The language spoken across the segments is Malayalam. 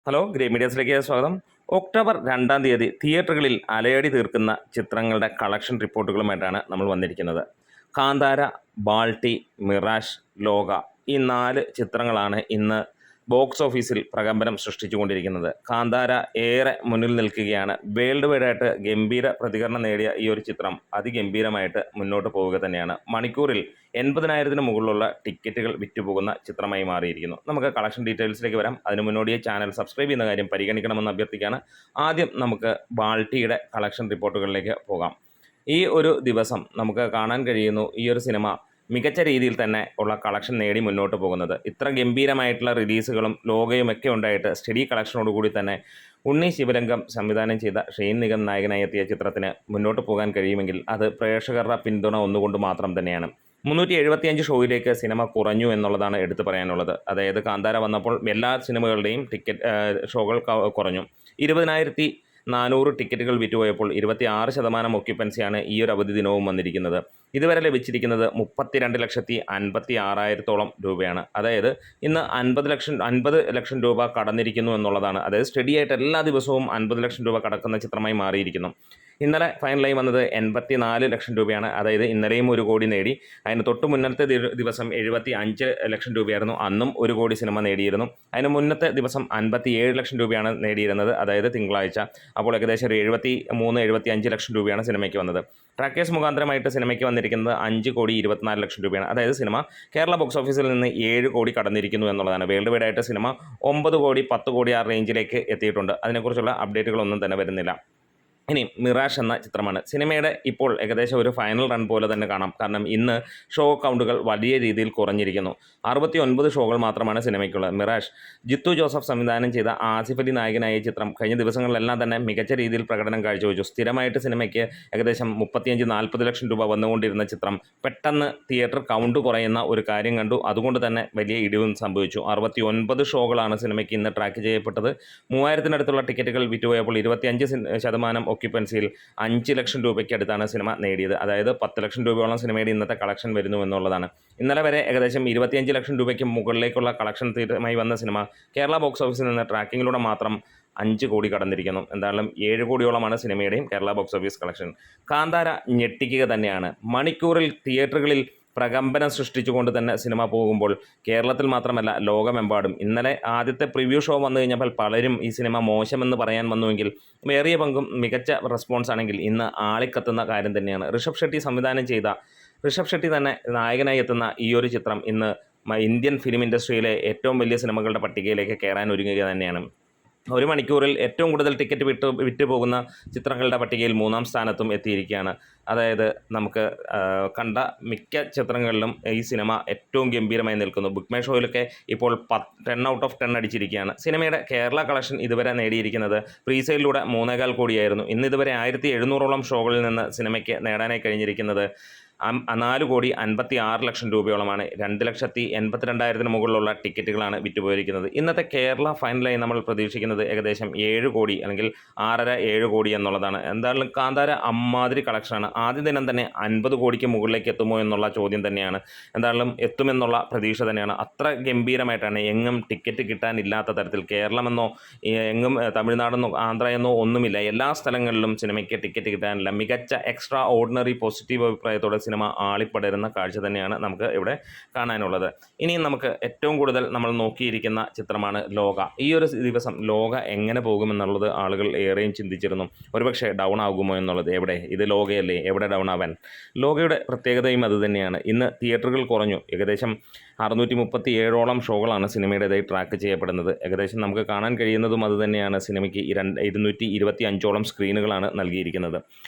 ഹലോ ഗ്രേ മീഡിയസിലേക്ക് സ്വാഗതം. ഒക്ടോബർ 2-ാം തീയതി തിയേറ്ററുകളിൽ അലയടി തീർക്കുന്ന ചിത്രങ്ങളുടെ കളക്ഷൻ റിപ്പോർട്ടുകളുമായിട്ടാണ് നമ്മൾ വന്നിരിക്കുന്നത്. കാന്താര, ബാൾട്ടി, മിറാഷ്, ലോക ഈ 4 ചിത്രങ്ങളാണ് ഇന്ന് ബോക്സ് ഓഫീസിൽ പ്രകമ്പനം സൃഷ്ടിച്ചുകൊണ്ടിരിക്കുന്നത്. കാന്താര ഏറെ മുന്നിൽ നിൽക്കുകയാണ്. വേൾഡ് വൈഡായിട്ട് ഗംഭീര പ്രതികരണം നേടിയ ഈ ഒരു ചിത്രം അതിഗംഭീരമായിട്ട് മുന്നോട്ട് പോവുക തന്നെയാണ്. മണിക്കൂറിൽ 80,000-ന് മുകളിലുള്ള ടിക്കറ്റുകൾ വിറ്റുപോകുന്ന ചിത്രമായി മാറിയിരിക്കുന്നു. നമുക്ക് കളക്ഷൻ ഡീറ്റെയിൽസിലേക്ക് വരാം. അതിന് മുന്നോടിയായി ചാനൽ സബ്സ്ക്രൈബ് ചെയ്യുന്ന കാര്യം പരിഗണിക്കണമെന്ന് അഭ്യർത്ഥിക്കുകയാണ്. ആദ്യം നമുക്ക് ബാൾട്ടിയുടെ കളക്ഷൻ റിപ്പോർട്ടുകളിലേക്ക് പോകാം. ഈ ഒരു ദിവസം നമുക്ക് കാണാൻ കഴിയുന്നു ഈ ഒരു സിനിമ മികച്ച രീതിയിൽ തന്നെ ഉള്ള കളക്ഷൻ നേടി മുന്നോട്ട് പോകുന്നത്. ഇത്ര ഗംഭീരമായിട്ടുള്ള റിലീസുകളും ലോഗയുമൊക്കെ ഉണ്ടായിട്ട് സ്റ്റഡി കളക്ഷനോടുകൂടി തന്നെ ഉണ്ണി ശിവരംഗം സംവിധാനം ചെയ്ത ഷെയ്ൻ നിഗം നായകനായി എത്തിയ ചിത്രത്തിന് മുന്നോട്ട് പോകാൻ കഴിയുമെങ്കിൽ അത് പ്രേക്ഷകരുടെ പിന്തുണ ഒന്നുകൊണ്ട് മാത്രം തന്നെയാണ്. 375 ഷോയിലേക്ക് സിനിമ കുറഞ്ഞു എന്നുള്ളതാണ് എടുത്തു പറയാനുള്ളത്. അതായത് കാന്താര വന്നപ്പോൾ എല്ലാ സിനിമകളുടെയും ഷോകൾ കുറഞ്ഞു. 20,400 ടിക്കറ്റുകൾ വിറ്റുപോയപ്പോൾ 26% ഒക്യുപ്പൻസിയാണ് ഈ ഒരു അവധി ദിനവും വന്നിരിക്കുന്നത്. ഇതുവരെ ലഭിച്ചിരിക്കുന്നത് 32,56,000-ഓളം രൂപയാണ്. അതായത് ഇന്ന് 50 ലക്ഷം രൂപ കടന്നിരിക്കുന്നു എന്നുള്ളതാണ്. അതായത് സ്റ്റഡിയായിട്ട് എല്ലാ ദിവസവും 50 ലക്ഷം രൂപ കടക്കുന്ന ചിത്രമായി മാറിയിരിക്കുന്നു. ഇന്നലെ ഫൈനലായി വന്നത് 84 ലക്ഷം രൂപയാണ്. അതായത് ഇന്നലെയും 1 കോടി നേടി. അതിന് തൊട്ട് മുന്നത്തെ ദിവസം 75 ലക്ഷം രൂപയായിരുന്നു. അന്നും 1 കോടി സിനിമ നേടിയിരുന്നു. അതിന് മുന്നത്തെ ദിവസം 57 ലക്ഷം രൂപയാണ് നേടിയിരുന്നത്, അതായത് തിങ്കളാഴ്ച. അപ്പോൾ ഏകദേശം ഒരു 73-75 ലക്ഷം രൂപയാണ് സിനിമയ്ക്ക് വന്നത്. ട്രാക്കേഴ്സ് മുഖാന്തരമായിട്ട് സിനിമയ്ക്ക് വന്നിരിക്കുന്നത് 5,24 ലക്ഷം രൂപയാണ്. അതായത് സിനിമ കേരള ബോക്സ് ഓഫീസിൽ നിന്ന് 7 കോടി കടന്നിരിക്കുന്നു എന്നുള്ളതാണ്. വേൾഡ് വൈഡായിട്ട് സിനിമ 9 കോടി 10 കോടി ആ റേഞ്ചിലേക്ക് എത്തിയിട്ടുണ്ട്. അതിനെക്കുറിച്ചുള്ള അപ്ഡേറ്റുകളൊന്നും തന്നെ വരുന്നില്ല. ഇനി മിറാഷ് എന്ന ചിത്രമാണ്. സിനിമയുടെ ഇപ്പോൾ ഏകദേശം ഒരു ഫൈനൽ റൺ പോലെ തന്നെ കാണാം. കാരണം ഇന്ന് ഷോ കൗണ്ടുകൾ വലിയ രീതിയിൽ കുറഞ്ഞിരിക്കുന്നു. 69 ഷോകൾ മാത്രമാണ് സിനിമയ്ക്കുള്ളത്. മിറാഷ് ജിത്തു ജോസഫ് സംവിധാനം ചെയ്ത ആസിഫ് അലി നായകനായ ചിത്രം കഴിഞ്ഞ ദിവസങ്ങളിലെല്ലാം തന്നെ മികച്ച രീതിയിൽ പ്രകടനം കാഴ്ചവെച്ചു. സ്ഥിരമായിട്ട് സിനിമയ്ക്ക് ഏകദേശം 35-40 ലക്ഷം രൂപ വന്നുകൊണ്ടിരുന്ന ചിത്രം പെട്ടെന്ന് തിയേറ്റർ കൗണ്ട് കുറയുന്ന ഒരു കാര്യം കണ്ടു. അതുകൊണ്ട് വലിയ ഇടിവും സംഭവിച്ചു. 69 ഷോകളാണ് സിനിമയ്ക്ക് ഇന്ന് ട്രാക്ക് ചെയ്യപ്പെട്ടത്. 3,000-നടുത്തുള്ള ടിക്കറ്റുകൾ വിറ്റുപോയപ്പോൾ 25% ഒക്യുപ്പൻസിയിൽ 5 ലക്ഷം രൂപയ്ക്ക് അടുത്താണ് സിനിമ നേടിയത്. അതായത് 10 ലക്ഷം രൂപയോളം സിനിമയുടെ ഇന്നത്തെ കളക്ഷൻ വരുന്നു എന്നുള്ളതാണ്. ഇന്നലെ വരെ ഏകദേശം 25 ലക്ഷം രൂപയ്ക്ക് മുകളിലേക്കുള്ള കളക്ഷൻ തീരുമായി വന്ന സിനിമ കേരള ബോക്സ് ഓഫീസിൽ നിന്ന് ട്രാക്കിങ്ങിലൂടെ മാത്രം 5 കോടി കടന്നിരിക്കുന്നു. എന്തായാലും 7 കോടിയോളമാണ് സിനിമയുടെയും Kerala box office collection. Kantara ഞെട്ടിക്കുക തന്നെയാണ്. മണിക്കൂറിൽ തിയേറ്ററുകളിൽ പ്രകമ്പനം സൃഷ്ടിച്ചുകൊണ്ട് തന്നെ സിനിമ പോകുമ്പോൾ കേരളത്തിൽ മാത്രമല്ല ലോകമെമ്പാടും ഇന്നലെ ആദ്യത്തെ പ്രിവ്യൂ ഷോ വന്നു കഴിഞ്ഞപ്പോൾ പലരും ഈ സിനിമ മോശമെന്ന് പറയാൻ വന്നുവെങ്കിൽ വേറിയ പങ്കും മികച്ച റെസ്പോൺസ് ആണെങ്കിൽ ഇന്ന് ആളിക്കത്തുന്ന കാര്യം തന്നെയാണ്. ഋഷഭ് ഷെട്ടി തന്നെ നായകനായി എത്തുന്ന ഈ ഒരു ചിത്രം ഇന്ന് ഇന്ത്യൻ ഫിലിം ഇൻഡസ്ട്രിയിലെ ഏറ്റവും വലിയ സിനിമകളുടെ പട്ടികയിലേക്ക് കയറാൻ ഒരുങ്ങുക തന്നെയാണ്. 1 മണിക്കൂറിൽ ഏറ്റവും കൂടുതൽ ടിക്കറ്റ് വിറ്റ് പോകുന്ന ചിത്രങ്ങളുടെ പട്ടികയിൽ 3-ാം സ്ഥാനത്തും എത്തിയിരിക്കുകയാണ്. അതായത് നമുക്ക് കണ്ട മിക്ക ചിത്രങ്ങളിലും ഈ സിനിമ ഏറ്റവും ഗംഭീരമായി നിൽക്കുന്നു. ബുക്ക് മൈ ഷോയിലൊക്കെ ഇപ്പോൾ 10 ഔട്ട് ഓഫ് 10 അടിച്ചിരിക്കുകയാണ്. സിനിമയുടെ കേരള കളക്ഷൻ ഇതുവരെ നേടിയിരിക്കുന്നത് പ്രീസെയിലൂടെ 3.25 കോടിയായിരുന്നു. ഇന്ന് ഇതുവരെ 1,700ഓളം ഷോകളിൽ നിന്ന് സിനിമയ്ക്ക് നേടാനായി കഴിഞ്ഞിരിക്കുന്നത് 4,56 ലക്ഷം രൂപയോളമാണ്. 2,82,000-ന് മുകളിലുള്ള ടിക്കറ്റുകളാണ് വിറ്റുപോയിരിക്കുന്നത്. ഇന്നത്തെ കേരള ഫൈനലായി നമ്മൾ പ്രതീക്ഷിക്കുന്നത് ഏകദേശം 7 കോടി അല്ലെങ്കിൽ 6.5-7 കോടി എന്നുള്ളതാണ്. എന്തായാലും കാന്താര അമ്മാതിരി കളക്ഷനാണ്. ആദ്യ ദിനം തന്നെ 50 കോടിക്ക് മുകളിലേക്ക് എത്തുമോ എന്നുള്ള ചോദ്യം തന്നെയാണ്. എന്തായാലും എത്തുമെന്നുള്ള പ്രതീക്ഷ തന്നെയാണ്. അത്ര ഗംഭീരമായിട്ടാണ്. എങ്ങും ടിക്കറ്റ് കിട്ടാനില്ലാത്ത തരത്തിൽ കേരളമെന്നോ എങ്ങും തമിഴ്നാടെന്നോ ആന്ധ്രയെന്നോ ഒന്നുമില്ല. എല്ലാ സ്ഥലങ്ങളിലും സിനിമയ്ക്ക് ടിക്കറ്റ് കിട്ടാനില്ല. മികച്ച എക്സ്ട്രാ ഓർഡിനറി പോസിറ്റീവ് അഭിപ്രായത്തോടെ സിനിമ ആളിപ്പടരുന്ന കാഴ്ച തന്നെയാണ് നമുക്ക് ഇവിടെ കാണാനുള്ളത്. ഇനി നമുക്ക് ഏറ്റവും കൂടുതൽ നമ്മൾ നോക്കിയിരിക്കുന്ന ചിത്രമാണ് ലോക. ഈ ഒരു ദിവസം ലോക എങ്ങനെ പോകുമെന്നുള്ളത് ആളുകൾ ഏറെയും ചിന്തിച്ചിരുന്നു. ഒരുപക്ഷെ ഡൗൺ ആകുമോ എന്നുള്ളത്. ഇത് ലോകയല്ലേ, എവിടെ ഡൗൺ ആവാൻ. ലോകയുടെ പ്രത്യേകതയും അതുതന്നെയാണ്. ഇന്ന് തിയേറ്ററുകൾ കുറഞ്ഞു. ഏകദേശം 637ഓളം ഷോകളാണ് സിനിമയുടേതായി ട്രാക്ക് ചെയ്യപ്പെടുന്നത്. ഏകദേശം നമുക്ക് കാണാൻ കഴിയുന്നതും അതുതന്നെയാണ്. സിനിമയ്ക്ക് 225ഓളം സ്ക്രീനുകളാണ് നൽകിയിരിക്കുന്നത്.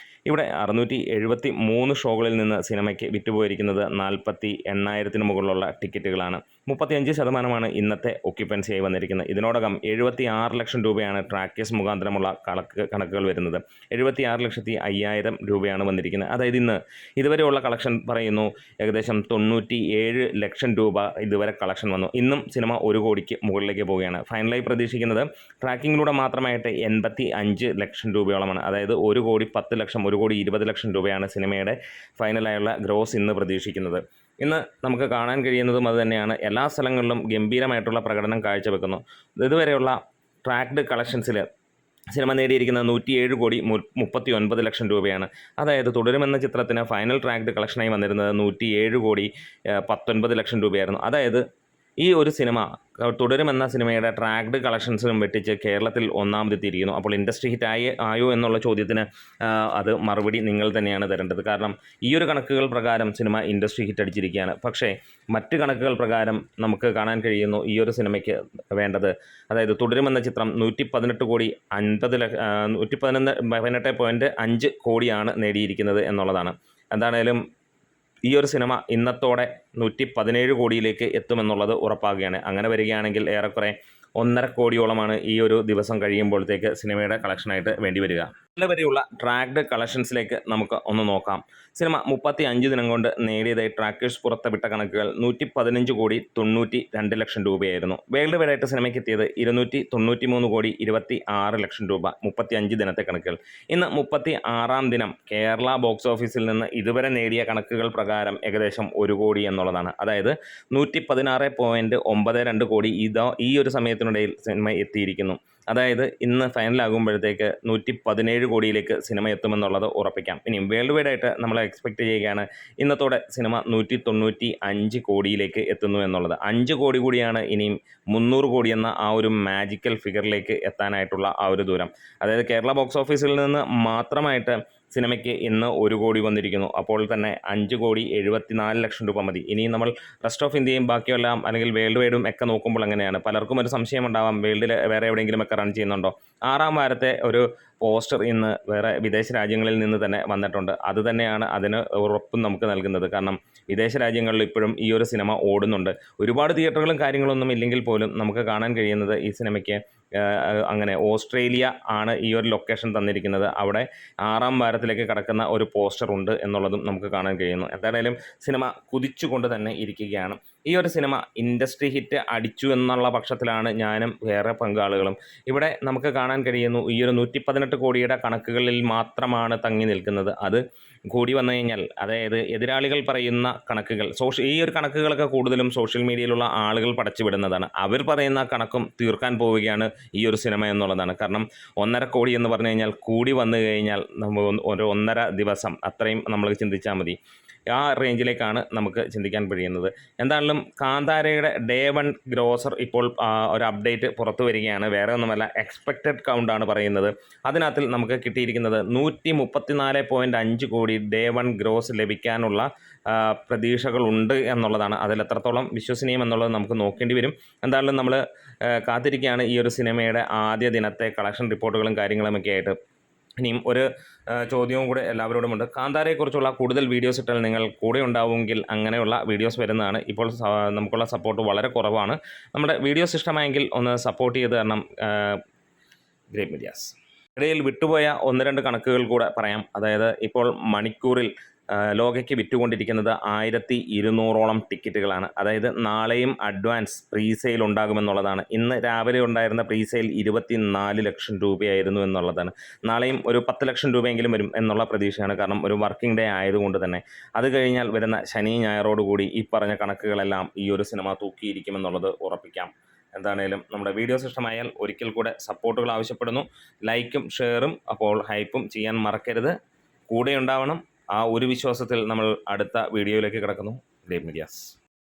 ഇവിടെ 673 ഷോകളിൽ നിന്ന് സിനിമയ്ക്ക് വിറ്റുപോയിരിക്കുന്നത് 48,000-ന് മുകളിലുള്ള ടിക്കറ്റുകളാണ്. 35% ഇന്നത്തെ ഒക്യുപ്പൻസിയായി വന്നിരിക്കുന്നത്. ഇതിനോടകം 76 ലക്ഷം രൂപയാണ് ട്രാക്കേഴ്സ് മുഖാന്തരമുള്ള കണക്കുകൾ വരുന്നത്. 76,05,000 രൂപയാണ് വന്നിരിക്കുന്നത്. അതായത് ഇതുവരെയുള്ള കളക്ഷൻ പറയുന്നു ഏകദേശം 97 ലക്ഷം രൂപ ഇതുവരെ കളക്ഷൻ വന്നു. ഇന്നും സിനിമ 1 കോടിക്ക് മുകളിലേക്ക് പോവുകയാണ്. ഫൈനലായി പ്രതീക്ഷിക്കുന്നത് ട്രാക്കിങ്ങിലൂടെ മാത്രമായിട്ട് 85 ലക്ഷം രൂപയോളമാണ്. അതായത് 1 കോടി 10 ലക്ഷം 1 കോടി 20 ലക്ഷം രൂപയാണ് സിനിമയുടെ ഫൈനലായുള്ള ഗ്രോസ് ഇന്ന് പ്രതീക്ഷിക്കുന്നത്. ഇന്ന് നമുക്ക് കാണാൻ കഴിയുന്നതും അതുതന്നെയാണ്. എല്ലാ സ്ഥലങ്ങളിലും ഗംഭീരമായിട്ടുള്ള പ്രകടനം കാഴ്ചവെക്കുന്നു. ഇതുവരെയുള്ള ട്രാക്ഡ് കളക്ഷൻസിൽ സിനിമ നേടിയിരിക്കുന്നത് 107 കോടി 39 ലക്ഷം രൂപയാണ്. അതായത് തുടരുമെന്ന ചിത്രത്തിന് ഫൈനൽ ട്രാക്ഡ് കളക്ഷനായി വന്നിരുന്നത് 107 കോടി 19 ലക്ഷം രൂപയായിരുന്നു. അതായത് ഈ ഒരു സിനിമ തുടരുമെന്ന സിനിമയുടെ ട്രാക്ഡ് കളക്ഷൻസിനും വെട്ടിച്ച് കേരളത്തിൽ ഒന്നാമതെത്തിയിരിക്കുന്നു. അപ്പോൾ ഇൻഡസ്ട്രി ഹിറ്റ് ആയോ എന്നുള്ള ചോദ്യത്തിന് അത് മറുപടി നിങ്ങൾ തന്നെയാണ് തരേണ്ടത്. കാരണം ഈ ഒരു കണക്കുകൾ പ്രകാരം സിനിമ ഇൻഡസ്ട്രി ഹിറ്റ് അടിച്ചിരിക്കുകയാണ്. പക്ഷേ മറ്റ് കണക്കുകൾ പ്രകാരം നമുക്ക് കാണാൻ കഴിയുന്നു ഈ ഒരു സിനിമയ്ക്ക് വേണ്ടത്, അതായത് തുടരുമെന്ന ചിത്രം 118 കോടി 118.5 കോടിയാണ് നേടിയിരിക്കുന്നത് എന്നുള്ളതാണ്. എന്താണേലും ഈ ഒരു സിനിമ ഇന്നത്തോടെ 117 കോടിയിലേക്ക് എത്തുമെന്നുള്ളത് ഉറപ്പാകുകയാണ്. അങ്ങനെ വരികയാണെങ്കിൽ ഏറെക്കുറെ 1.5 കോടിയോളമാണ് ഈ ഒരു ദിവസം കഴിയുമ്പോഴത്തേക്ക് സിനിമയുടെ കളക്ഷനായിട്ട് വേണ്ടി വരിക. വരെയുള്ള ട്രാക്ഡ് കളക്ഷൻസിലേക്ക് നമുക്ക് ഒന്ന് നോക്കാം. സിനിമ 35 ദിനം കൊണ്ട് നേടിയതായി ട്രാക്കേഴ്സ് പുറത്തുവിട്ട കണക്കുകൾ 115 കോടി 92 ലക്ഷം രൂപയായിരുന്നു. വേൾഡ് വൈഡായിട്ട് സിനിമയ്ക്ക് എത്തിയത് 293 കോടി 26 ലക്ഷം രൂപ 35 ദിനത്തെ കണക്കുകൾ. ഇന്ന് 36-ാം ദിനം കേരള ബോക്സ് ഓഫീസിൽ നിന്ന് ഇതുവരെ നേടിയ കണക്കുകൾ പ്രകാരം ഏകദേശം 1 കോടി എന്നുള്ളതാണ്. അതായത് 116.92 കോടി ഈ ഒരു സമയത്തിനിടയിൽ സിനിമ എത്തിയിരിക്കുന്നു. അതായത് ഇന്ന് ഫൈനലാകുമ്പോഴത്തേക്ക് 117 കോടിയിലേക്ക് സിനിമ എത്തുമെന്നുള്ളത് ഉറപ്പിക്കാം. ഇനിയും വേൾഡ് വൈഡായിട്ട് നമ്മൾ എക്സ്പെക്റ്റ് ചെയ്യുകയാണ് ഇന്നത്തോടെ സിനിമ 195 കോടിയിലേക്ക് എത്തുന്നു എന്നുള്ളത്. 5 കോടി കൂടിയാണ് ഇനിയും 300 കോടി എന്ന ആ ഒരു മാജിക്കൽ ഫിഗറിലേക്ക് എത്താനായിട്ടുള്ള ആ ഒരു ദൂരം. അതായത് കേരള ബോക്സ് ഓഫീസിൽ നിന്ന് മാത്രമായിട്ട് സിനിമയ്ക്ക് ഇന്ന് 1 കോടി വന്നിരിക്കുന്നു. അപ്പോൾ തന്നെ 5 കോടി 74 ലക്ഷം രൂപ മതി. ഇനി നമ്മൾ റെസ്റ്റ് ഓഫ് ഇന്ത്യയും ബാക്കിയെല്ലാം അല്ലെങ്കിൽ വേൾഡ് വൈഡും ഒക്കെ നോക്കുമ്പോൾ അങ്ങനെയാണ്. പലർക്കും ഒരു സംശയം ഉണ്ടാവാം, വേൾഡിൽ വേറെ എവിടെയെങ്കിലുമൊക്കെ റൺ ചെയ്യുന്നുണ്ടോ. 6-ാം വാരത്തെ ഒരു പോസ്റ്റർ ഇന്ന് വേറെ വിദേശ രാജ്യങ്ങളിൽ നിന്ന് തന്നെ വന്നിട്ടുണ്ട്. അത് തന്നെയാണ് അതിന് ഉറപ്പും നമുക്ക് നൽകുന്നത്. കാരണം വിദേശ രാജ്യങ്ങളിൽ ഇപ്പോഴും ഈ ഒരു സിനിമ ഓടുന്നുണ്ട്. ഒരുപാട് തിയേറ്ററുകളും കാര്യങ്ങളൊന്നും ഇല്ലെങ്കിൽ പോലും നമുക്ക് കാണാൻ കഴിയുന്നത് ഈ സിനിമയ്ക്ക് അങ്ങനെ ഓസ്ട്രേലിയ ആണ് ഈ ഒരു ലൊക്കേഷൻ തന്നിരിക്കുന്നത്. അവിടെ 6-ാം വാരത്തിലേക്ക് കടക്കുന്ന ഒരു പോസ്റ്റർ ഉണ്ട് എന്നുള്ളതും നമുക്ക് കാണാൻ കഴിയുന്നു. എന്തായാലും സിനിമ കുതിച്ചുകൊണ്ട് തന്നെ ഇരിക്കുകയാണ്. ഈ ഒരു സിനിമ ഇൻഡസ്ട്രി ഹിറ്റ് അടിച്ചു എന്നുള്ള പക്ഷത്തിലാണ് ഞാനും വേറെ പങ്കാളികളും. ഇവിടെ നമുക്ക് കാണാൻ കഴിയുന്നു ഈ ഒരു 118 കോടിയുടെ കണക്കുകളിൽ മാത്രമാണ് തങ്ങി നിൽക്കുന്നത്. അത് കൂടി വന്നു കഴിഞ്ഞാൽ, അതായത് എതിരാളികൾ പറയുന്ന കണക്കുകൾ, ഈ ഒരു കണക്കുകളൊക്കെ കൂടുതലും സോഷ്യൽ മീഡിയയിലുള്ള ആളുകൾ പടച്ചു വിടുന്നതാണ്. അവർ പറയുന്ന കണക്കും തീർക്കാൻ പോവുകയാണ് ഈ ഒരു സിനിമ എന്നുള്ളതാണ്. കാരണം 1.5 കോടി എന്ന് പറഞ്ഞു കഴിഞ്ഞാൽ കൂടി വന്നു കഴിഞ്ഞാൽ ഒരു 1.5 ദിവസം അത്രയും നമ്മൾ ചിന്തിച്ചാൽ മതി. ആ റേഞ്ചിലേക്കാണ് നമുക്ക് ചിന്തിക്കാൻ കഴിയുന്നത്. എന്തായാലും കാന്താരയുടെ ഡേ 1 ഗ്രോസർ ഇപ്പോൾ ഒരു അപ്ഡേറ്റ് പുറത്തു വരികയാണ്. വേറെ ഒന്നുമല്ല, എക്സ്പെക്റ്റഡ് കൗണ്ടാണ് പറയുന്നത്. അതിനകത്തിൽ നമുക്ക് കിട്ടിയിരിക്കുന്നത് 134.5 കോടി ഡേ 1 ഗ്രോസ് ലഭിക്കാനുള്ള പ്രതീക്ഷകളുണ്ട് എന്നുള്ളതാണ്. അതിലെത്രത്തോളം വിശ്വസനീയം എന്നുള്ളത് നമുക്ക് നോക്കേണ്ടി വരും. എന്തായാലും നമ്മൾ കാത്തിരിക്കുകയാണ് ഈ ഒരു സിനിമയുടെ ആദ്യ ദിനത്തെ കളക്ഷൻ റിപ്പോർട്ടുകളും കാര്യങ്ങളുമൊക്കെ ആയിട്ട്. ഇനിയും ഒരു ചോദ്യവും കൂടെ എല്ലാവരോടുമുണ്ട്. കാന്താരയെക്കുറിച്ചുള്ള കൂടുതൽ വീഡിയോസ് ഇട്ടാൽ നിങ്ങൾ കൂടെ ഉണ്ടാവുമെങ്കിൽ അങ്ങനെയുള്ള വീഡിയോസ് വരുന്നതാണ്. ഇപ്പോൾ നമുക്കുള്ള സപ്പോർട്ട് വളരെ കുറവാണ്. നമ്മുടെ വീഡിയോസ് ഇഷ്ടമായെങ്കിൽ ഒന്ന് സപ്പോർട്ട് ചെയ്ത് തരണം ഗ്രേറ്റ് മീഡിയാസ്. ഇടയിൽ വിട്ടുപോയ 1-2 കണക്കുകൾ കൂടെ പറയാം. അതായത് ഇപ്പോൾ മണിക്കൂറിൽ ലോകയ്ക്ക് വിറ്റുകൊണ്ടിരിക്കുന്നത് 1200ഓളം ടിക്കറ്റുകളാണ്. അതായത് നാളെയും അഡ്വാൻസ് പ്രീസെയിൽ ഉണ്ടാകുമെന്നുള്ളതാണ്. ഇന്ന് രാവിലെ ഉണ്ടായിരുന്ന പ്രീസെയിൽ 24 ലക്ഷം രൂപയായിരുന്നു എന്നുള്ളതാണ്. നാളെയും ഒരു 10 ലക്ഷം രൂപയെങ്കിലും വരും എന്നുള്ള പ്രതീക്ഷയാണ്. കാരണം ഒരു വർക്കിംഗ് ഡേ ആയതുകൊണ്ട് തന്നെ. അത് കഴിഞ്ഞാൽ വരുന്ന ശനി ഞായറോടുകൂടി ഈ പറഞ്ഞ കണക്കുകളെല്ലാം ഈ ഒരു സിനിമ തൂക്കിയിരിക്കുമെന്നുള്ളത് ഉറപ്പിക്കാം. എന്താണേലും നമ്മുടെ വീഡിയോസ് ഇഷ്ടമായാൽ ഒരിക്കൽ കൂടെ സപ്പോർട്ടുകൾ ആവശ്യപ്പെടുന്നു. ലൈക്കും ഷെയറും അപ്പോൾ ഹൈപ്പും ചെയ്യാൻ മറക്കരുത്. കൂടെ ഉണ്ടാവണം. ആ ഒരു വിശ്വാസത്തിൽ നമ്മൾ അടുത്ത വീഡിയോയിലേക്ക് കിടക്കുന്നു. Great medias.